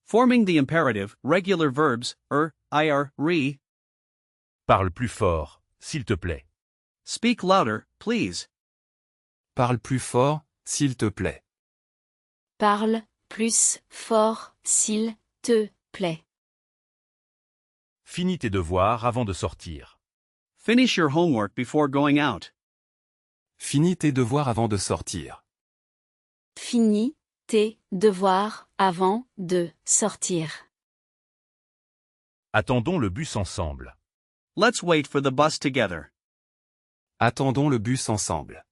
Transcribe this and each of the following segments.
Forming the imperative, regular verbs, ir, re. Parle plus fort, s'il te plaît. Speak louder, please. Parle plus fort, s'il te plaît. Parle plus fort, s'il te plaît. Finis tes devoirs avant de sortir. Finish your homework before going out. Finis tes devoirs avant de sortir. Finis tes devoirs avant de sortir. Attendons le bus ensemble. Let's wait for the bus together. Attendons le bus ensemble.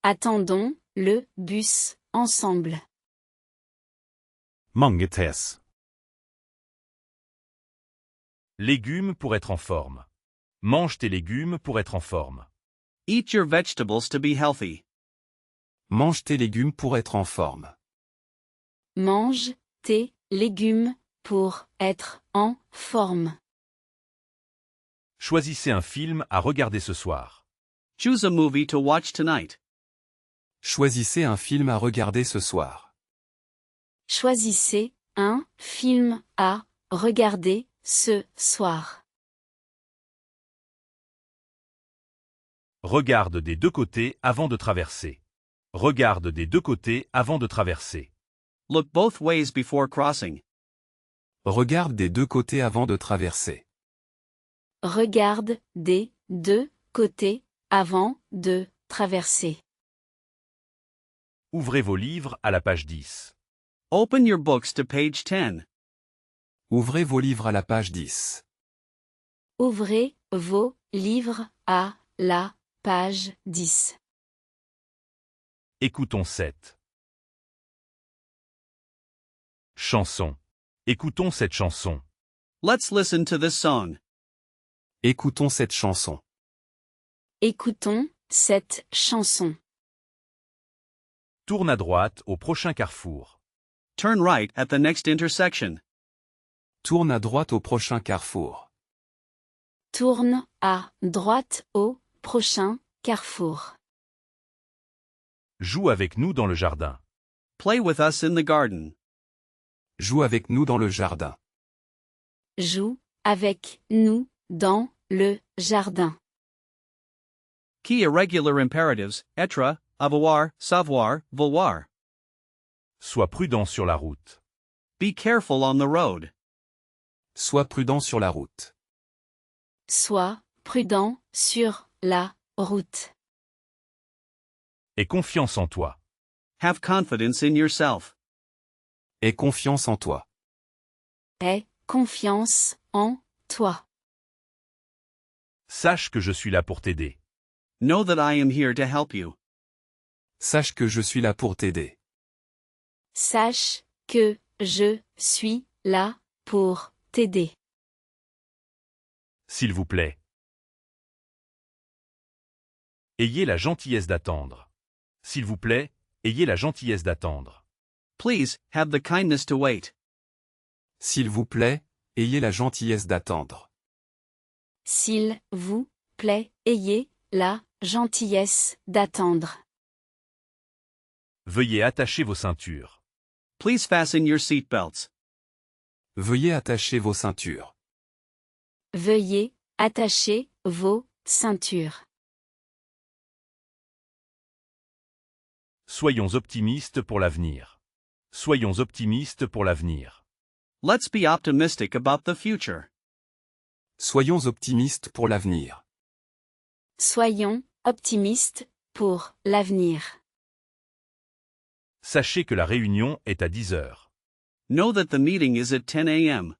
Attendons le bus ensemble. Mange tes. Légumes pour être en forme. Mange tes légumes pour être en forme. Eat your vegetables to be healthy. Mange tes légumes pour être en forme. Mange tes légumes pour être en forme. Choisissez un film à regarder ce soir. Choose a movie to watch tonight. Choisissez un film à regarder ce soir. Choisissez un film à regarder ce soir. Regarde des deux côtés avant de traverser. Regarde des deux côtés avant de traverser. Look both ways before crossing. Regarde des deux côtés avant de traverser. Regarde des deux côtés avant de traverser. Ouvrez vos livres à la page 10. Open your books to page 10. Ouvrez vos livres à la page 10. Ouvrez vos livres à la page 10. Écoutons 7. Chanson. Écoutons cette chanson. Let's listen to this song. Écoutons cette chanson. Écoutons cette chanson. Tourne à droite au prochain carrefour. Turn right at the next intersection. Tourne à droite au prochain carrefour. Tourne à droite au prochain carrefour. Joue avec nous dans le jardin. Play with us in the garden. Joue avec nous dans le jardin. Joue avec nous dans le jardin. Key irregular imperatives, être, avoir, savoir, vouloir. Sois prudent sur la route. Be careful on the road. Sois prudent sur la route. Sois prudent sur la route. Aie confiance en toi. Have confidence in yourself. Aie confiance en toi. Aie confiance en toi. Sache que je suis là pour t'aider. Know that I am here to help you. Sache que je suis là pour t'aider. Sache que je suis là pour t'aider. S'il vous plaît. Ayez la gentillesse d'attendre. S'il vous plaît, ayez la gentillesse d'attendre. Please, have the kindness to wait. S'il vous plaît, ayez la gentillesse d'attendre. S'il vous plaît, ayez la gentillesse d'attendre. Veuillez attacher vos ceintures. Please fasten your seatbelts. Veuillez attacher vos ceintures. Veuillez attacher vos ceintures. Soyons optimistes pour l'avenir. Soyons optimistes pour l'avenir. Let's be optimistic about the future. Soyons optimistes pour l'avenir. Soyons optimistes pour l'avenir. Sachez que la réunion est à 10 heures. Know that the meeting is at 10 a.m.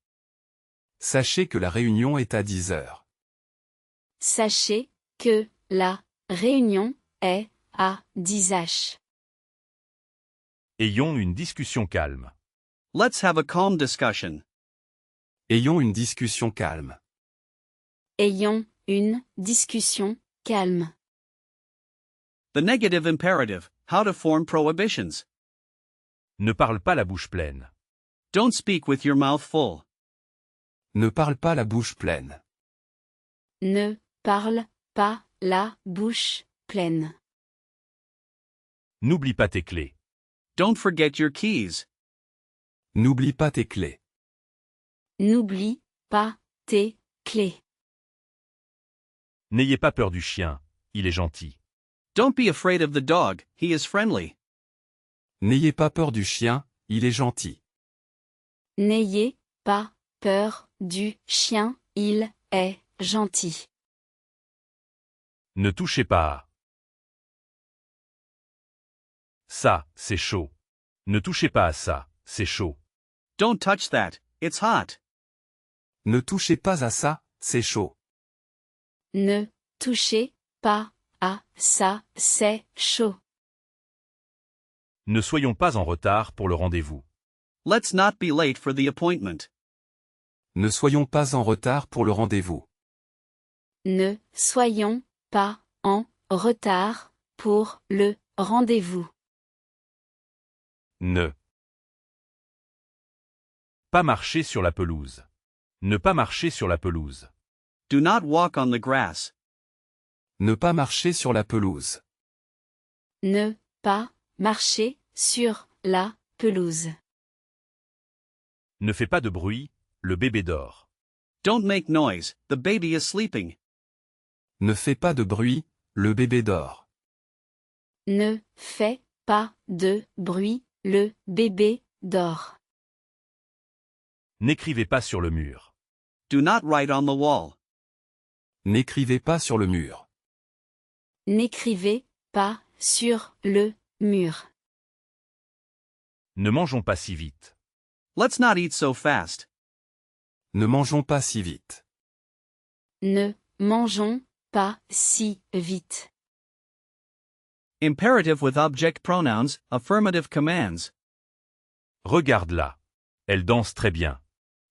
Sachez que la réunion est à 10 heures. Sachez que la réunion est à 10 h. Ayons une discussion calme. Let's have a calm discussion. Ayons une discussion calme. Ayons une discussion calme. The negative imperative, how to form prohibitions. Ne parle pas la bouche pleine. Don't speak with your mouth full. Ne parle pas la bouche pleine. Ne parle pas la bouche pleine. N'oublie pas tes clés. Don't forget your keys. N'oublie pas tes clés. N'oublie pas tes clés. N'ayez pas peur du chien, il est gentil. Don't be afraid of the dog, he is friendly. N'ayez pas peur du chien, il est gentil. N'ayez pas peur du chien, il est gentil. Ne touchez pas à. Ça, c'est chaud. Ne touchez pas à ça, c'est chaud. Don't touch that, it's hot. Ne touchez pas à ça, c'est chaud. Ne touchez pas à ça, c'est chaud. Ne soyons pas en retard pour le rendez-vous. Let's not be late for the appointment. Ne soyons pas en retard pour le rendez-vous. Ne soyons pas en retard pour le rendez-vous. Ne pas marcher sur la pelouse. Ne pas marcher sur la pelouse. Do not walk on the grass. Ne pas marcher sur la pelouse. Ne pas marcher sur la pelouse. Ne fais pas de bruit, le bébé dort. Don't make noise, the baby is sleeping. Ne fais pas de bruit, le bébé dort. Ne fais pas de bruit, le bébé dort. N'écrivez pas sur le mur. Do not write on the wall. N'écrivez pas sur le mur. N'écrivez pas sur le mur. Ne mangeons pas si vite. Let's not eat so fast. Ne mangeons pas si vite. Ne mangeons pas si vite. Imperative with object pronouns, affirmative commands. Regarde-la. Elle danse très bien.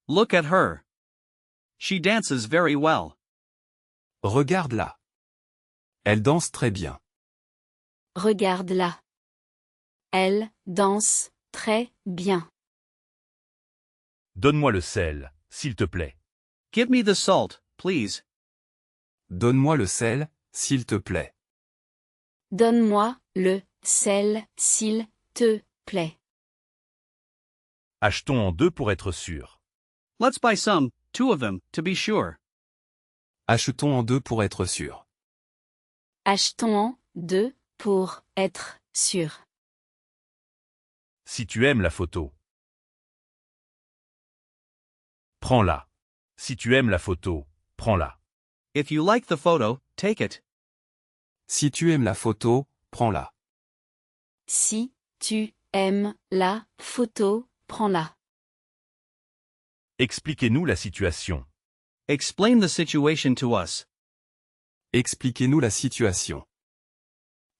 Look at her. She dances very well. Regarde-la. Elle danse très bien. Regarde-la. Elle danse très bien. Donne-moi le sel, s'il te plaît. Give me the salt, please. Donne-moi le sel, s'il te plaît. Donne-moi le sel, s'il te plaît. Achetons en deux pour être sûr. Let's buy some, two of them, to be sure. Achetons en deux pour être sûr. Achetons-en deux pour être sûr. Si tu aimes la photo. Prends-la. Si tu aimes la photo, prends-la. If you like the photo, take it. Si tu aimes la photo, prends-la. Si tu aimes la photo, prends-la. Expliquez-nous la situation. Explain the situation to us. Expliquez-nous la situation.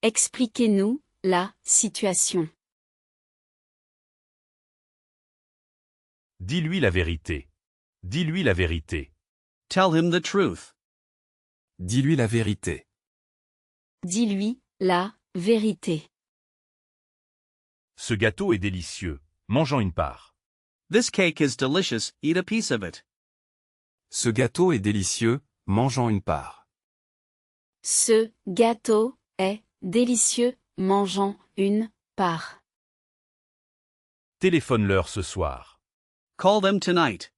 Expliquez-nous la situation. Dis-lui la vérité. Dis-lui la vérité. Tell him the truth. Dis-lui la vérité. Dis-lui la vérité. Ce gâteau est délicieux. Mangeons une part. This cake is delicious, eat a piece of it. Ce gâteau est délicieux, mangeons une part. Ce gâteau est délicieux, mangeons une part. Téléphone-leur ce soir. Call them tonight.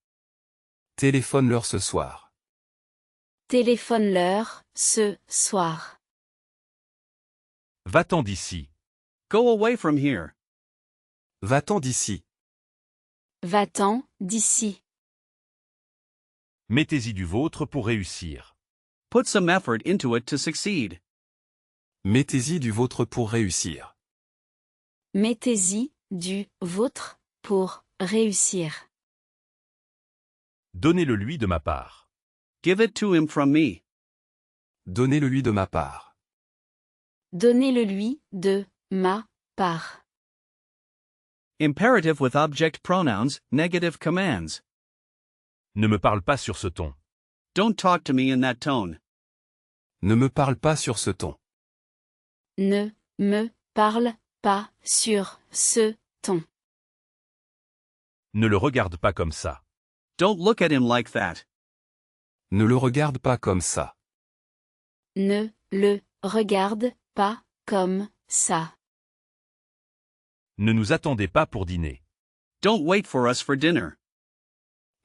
Téléphone-leur ce soir. Téléphone-leur ce soir. Va-t'en d'ici. Go away from here. Va-t'en d'ici. Va-t'en d'ici. Mettez-y du vôtre pour réussir. Put some effort into it to succeed. Mettez-y du vôtre pour réussir. Mettez-y du vôtre pour réussir. Donnez-le-lui de ma part. Give it to him from me. Donnez-le-lui de ma part. Donnez-le-lui de ma part. Imperative with object pronouns, negative commands. Ne me parle pas sur ce ton. Don't talk to me in that tone. Ne me parle pas sur ce ton. Ne me parle pas sur ce ton. Ne le regarde pas comme ça. Don't look at him like that. Ne le regarde pas comme ça. Ne le regarde pas comme ça. Ne nous attendez pas pour dîner. Don't wait for us for dinner.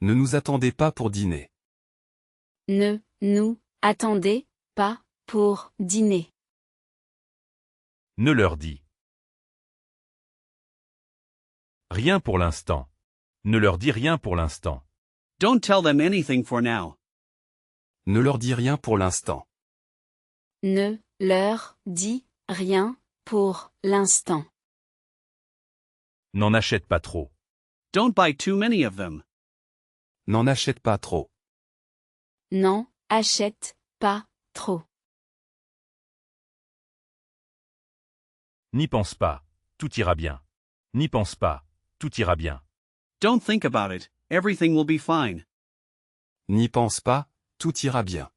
Ne nous attendez pas pour dîner. Ne nous attendez pas pour dîner. Ne leur dis rien pour l'instant. Ne leur dis rien pour l'instant. Don't tell them anything for now. Ne leur dis rien pour l'instant. Ne leur dis rien pour l'instant. N'en achète pas trop. Don't buy too many of them. N'en achète pas trop. N'en achète pas trop. N'y pense pas, tout ira bien. N'y pense pas, tout ira bien. Don't think about it, everything will be fine. N'y pense pas, tout ira bien.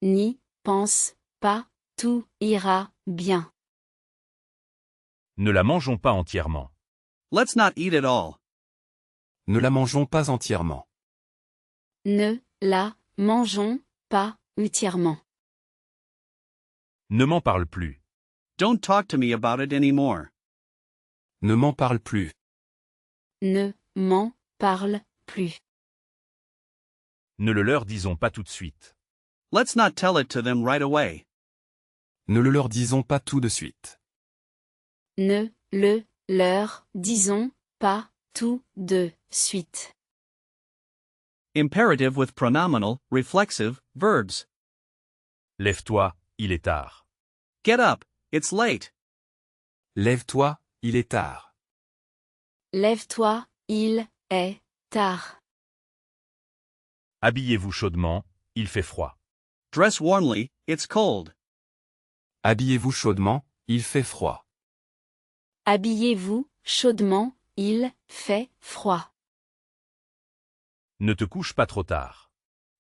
N'y pense pas, tout ira bien. Ne la mangeons pas entièrement. Let's not eat it all. Ne la mangeons pas entièrement. Ne la mangeons pas entièrement. Ne m'en parle plus. Don't talk to me about it anymore. Ne m'en parle plus. Ne m'en parle plus. Ne le leur disons pas tout de suite. Let's not tell it to them right away. Ne le leur disons pas tout de suite. Ne le leur disons pas tout de suite. Imperative with pronominal, reflexive, verbs. Lève-toi, il est tard. Get up, it's late. Lève-toi, il est tard. Lève-toi, il est tard. Habillez-vous chaudement, il fait froid. Dress warmly, it's cold. Habillez-vous chaudement, il fait froid. Habillez-vous chaudement, il fait froid. Ne te couche pas trop tard.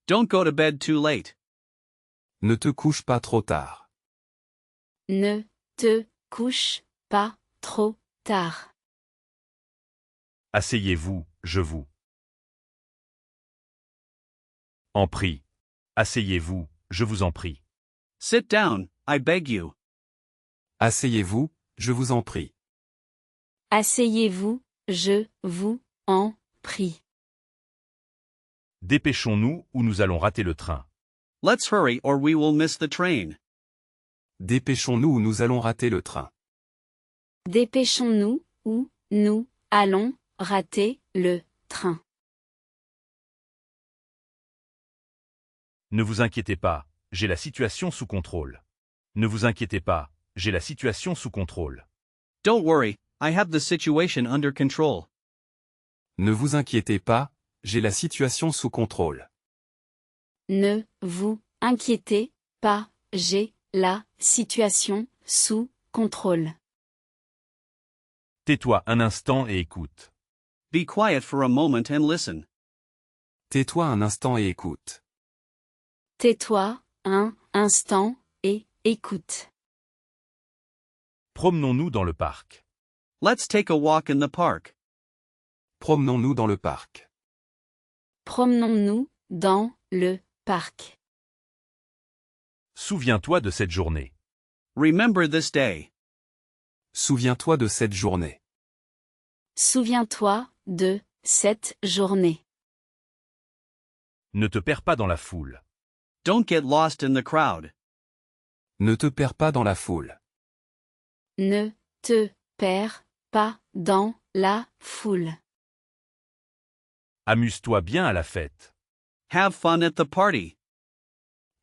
Don't go to bed too late. Ne te couche pas trop tard. Ne te couche pas trop tard. Asseyez-vous, je vous en prie. Asseyez-vous, je vous en prie. Sit down, I beg you. Asseyez-vous, je vous en prie. Asseyez-vous, je vous en prie. Dépêchons-nous ou nous allons rater le train. Let's hurry or we will miss the train. Dépêchons-nous ou nous allons rater le train. Dépêchons-nous ou nous allons rater le train. Ne vous inquiétez pas, j'ai la situation sous contrôle. Ne vous inquiétez pas, j'ai la situation sous contrôle. Don't worry, I have the situation under control. Ne vous inquiétez pas, j'ai la situation sous contrôle. Ne vous inquiétez pas, j'ai la situation sous contrôle. Tais-toi un instant et écoute. Be quiet for a moment and listen. Tais-toi un instant et écoute. Tais-toi un instant et écoute. Promenons-nous dans le parc. Let's take a walk in the park. Promenons-nous dans le parc. Promenons-nous dans le parc. Souviens-toi de cette journée. Remember this day. Souviens-toi de cette journée. Souviens-toi de cette journée. Ne te perds pas dans la foule. Don't get lost in the crowd. Ne te perds pas dans la foule. Ne te perds pas dans la foule. Amuse-toi bien à la fête. Have fun at the party.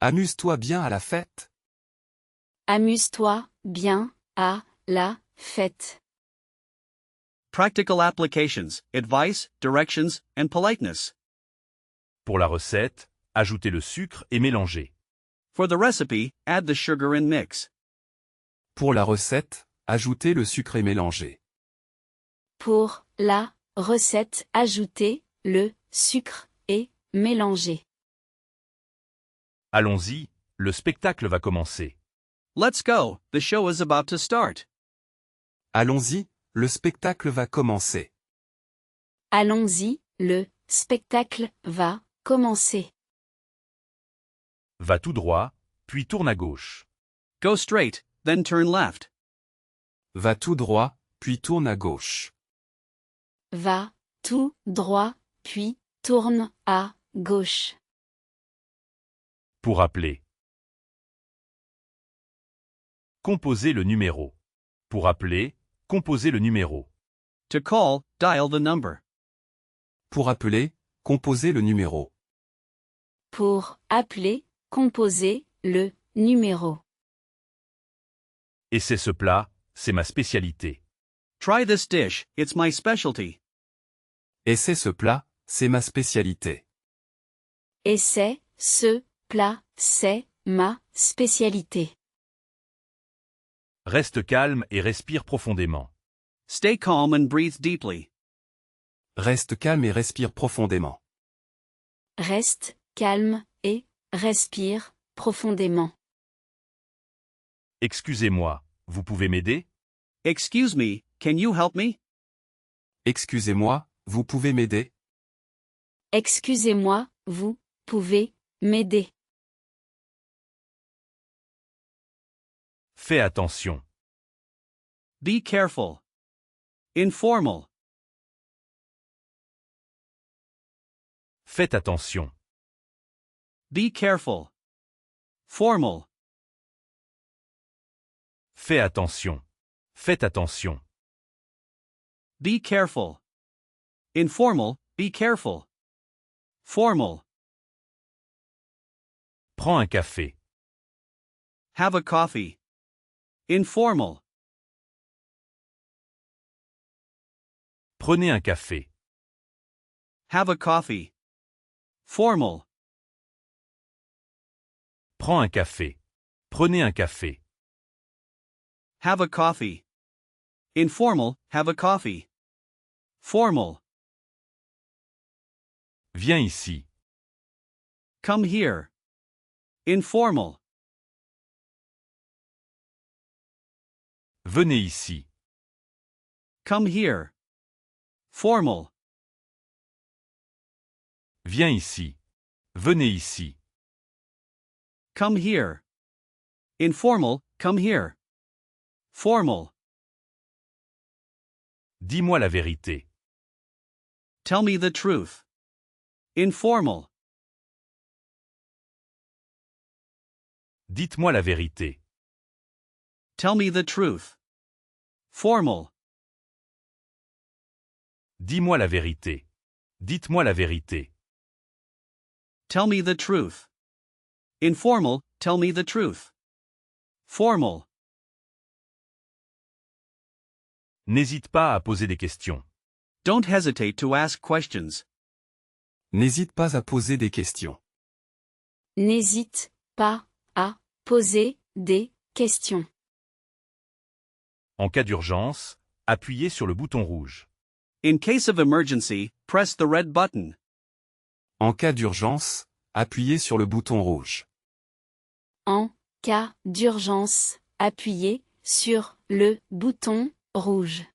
Amuse-toi bien à la fête. Amuse-toi bien à la fête. Practical applications, advice, directions, and politeness. Pour la recette, ajoutez le sucre et mélangez. For the recipe, add the sugar and mix. Pour la recette, ajoutez le sucre et mélangez. Pour la recette, ajoutez le sucre et mélangez. Allons-y, le spectacle va commencer. Let's go, the show is about to start. Allons-y, le spectacle va commencer. Allons-y, le spectacle va commencer. Va tout droit, puis tourne à gauche. Go straight, then turn left. Va tout droit, puis tourne à gauche. va, tout droit, puis, tourne, à, gauche. Pour appeler. Composez le numéro. Pour appeler, composez le numéro. To call, dial the number. Pour appeler, composez le numéro. Pour appeler, composer le numéro. Et c'est ce plat, c'est ma spécialité. Try this dish, it's my specialty. Et c'est ce plat, c'est ma spécialité. Et c'est, ce, plat, c'est, ma, spécialité. Reste calme et respire profondément. Stay calm and breathe deeply. Reste calme et respire profondément. Reste, calme, et, respire, profondément. Excusez-moi, vous pouvez m'aider? Excuse me, can you help me? Excusez-moi, vous pouvez m'aider? Excusez-moi, vous, pouvez, m'aider. Fais attention. Be careful. Informal. Faites attention. Be careful. Formal. Fais attention. Faites attention. Be careful. Informal, be careful. Formal. Prends un café. Have a coffee. Informal. Prenez un café. Have a coffee. Formal. Prends un café. Prenez un café. Have a coffee. Informal, have a coffee. Formal. Viens ici. Come here. Informal. Venez ici. Come here. Formal. Viens ici. Venez ici. Come here. Informal, come here. Formal. Dis-moi la vérité. Tell me the truth. Informal. Dites-moi la vérité. Tell me the truth. Formal. Dis-moi la vérité. Dites-moi la vérité. Tell me the truth. Informal, tell me the truth. Formal. N'hésite pas à poser des questions. Don't hesitate to ask questions. N'hésite pas à poser des questions. N'hésite pas à poser des questions. En cas d'urgence, appuyez sur le bouton rouge. In case of emergency, press the red button. En cas d'urgence, appuyez sur le bouton rouge. En cas d'urgence, appuyez sur le bouton rouge.